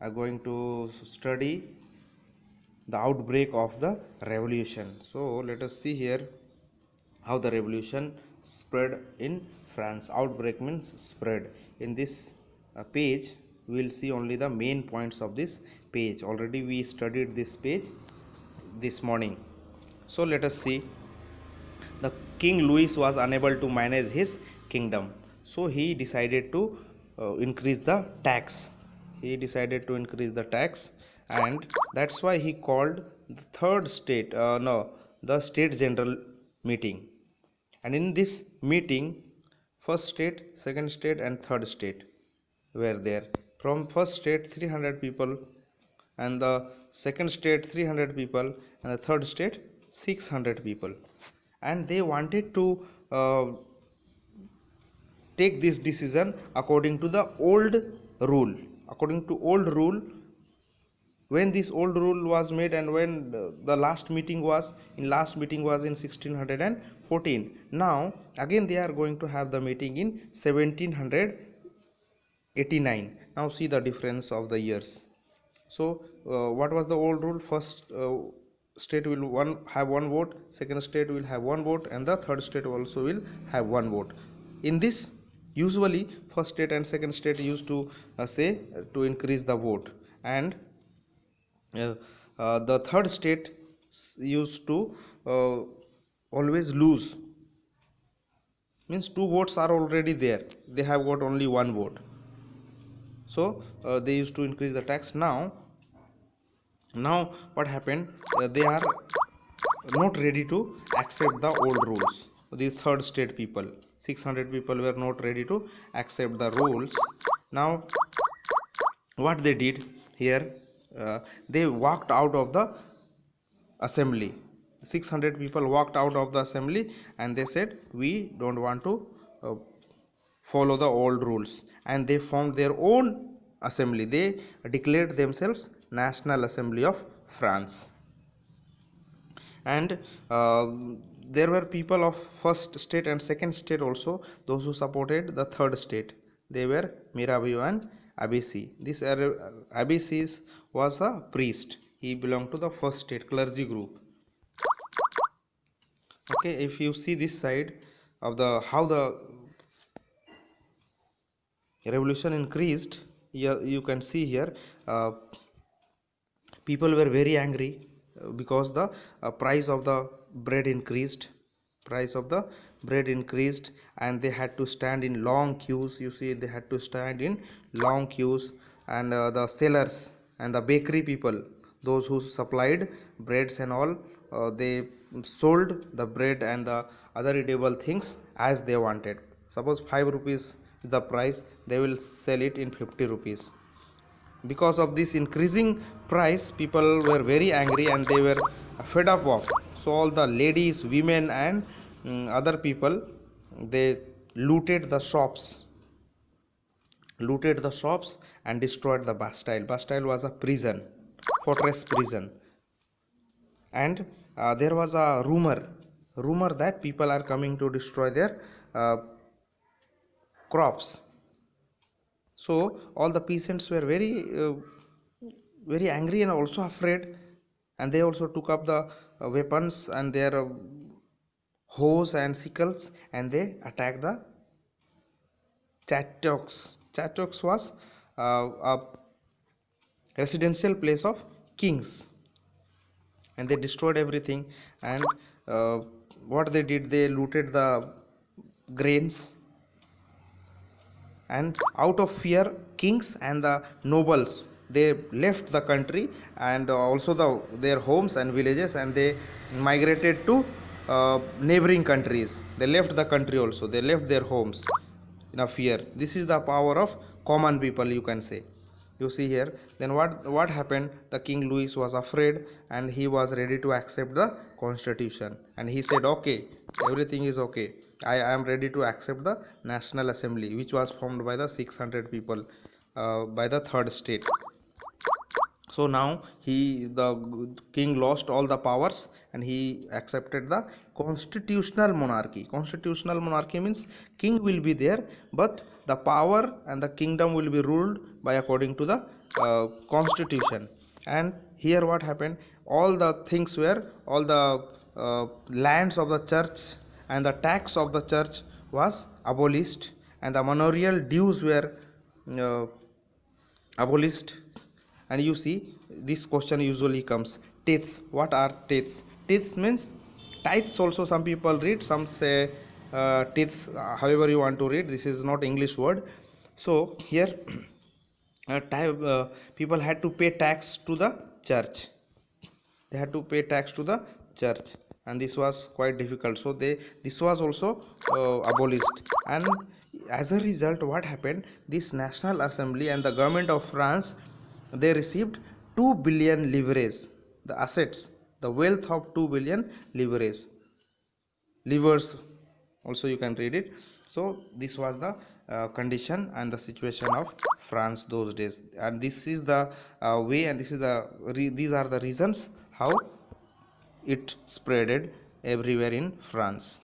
are going to study the outbreak of the revolution. So let us see here how the revolution spread in France. Outbreak means spread. In this page we will see only the main points of this page. Already we studied this page this morning. So let us see. The King Louis was unable to manage his kingdom, so he decided to increase the tax. And that's why he called the third state no the state general meeting. And in this meeting, first state, second state and third state were there. From first state 300 people, and the second state 300 people, and the third state 600 people. And they wanted to uh, take this decision according to the old rule. When this old rule was made, and when the last meeting was in 1614. Now again they are going to have the meeting in 1789. Now see the difference of the years. So what was the old rule? First state will have one vote, second state will have one vote, and the third state also will have one vote. In this, usually first state and second state used to say to increase the vote, and the third state used to always lose. Means two votes are already there, they have got only one vote. So they used to increase the tax. Now what happened, they are not ready to accept the old rules. The third state people, 600 people, were not ready to accept the rules. Now what they did here, they walked out of the assembly. 600 people walked out of the assembly, and they said, we don't want to follow the old rules, and they formed their own assembly. They declared themselves National Assembly of France. And there were people of first state and second state also, those who supported the third state. They were Mirabeau and Abbesse. This Abbesse was a priest. He belonged to the first state clergy group. Okay, if you see this side of the how the revolution increased, you can see here people were very angry because the price of the bread increased. And they had to stand in long queues. You see, they had to stand in long queues. And the sellers and the bakery people, those who supplied breads and all, they sold the bread and the other edible things as they wanted. Suppose 5 rupees is the price, they will sell it in 50 rupees. Because of this increasing price, people were very angry and they were fed up of. So all the ladies, women and other people, they looted the shops and destroyed the Bastille. Bastille was a prison, fortress prison. And there was a rumor that people are coming to destroy their crops. So all the peasants were very angry and also afraid, and they also took up the weapons and their hoes and sickles, and they attacked the Châteaux. Châteaux was a residential place of kings, and they destroyed everything. And what they did, they looted the grains. And out of fear, kings and the nobles, they left the country and also their homes and villages, and they migrated to neighboring countries. They left the country also, they left their homes in a fear. This is the power of common people, you can say. You see here, then what happened, the King Louis was afraid and he was ready to accept the constitution, and he said, okay, everything is okay, I am ready to accept the National Assembly, which was formed by the 600 people by the third state. So now the king lost all the powers and he accepted the constitutional monarchy. Constitutional monarchy means king will be there, but the power and the kingdom will be ruled by according to the constitution. And here what happened, all the things were, all the lands of the church and the tax of the church was abolished, and the manorial dues were uh, abolished. And you see, this question usually comes, tithes, what are tithes? Tithes means tithes also, some people read, some say tithes, however you want to read, this is not English word. So here people had to pay tax to the church, they had to pay tax to the church, and this was quite difficult, so they, this was also abolished. And as a result, what happened, this National Assembly and the government of France, they received 2 billion livres, the assets, the wealth of 2 billion livres, livers also you can read it. So this was the condition and the situation of France those days, and this is the way, and this is the these are the reasons how it spreaded everywhere in France.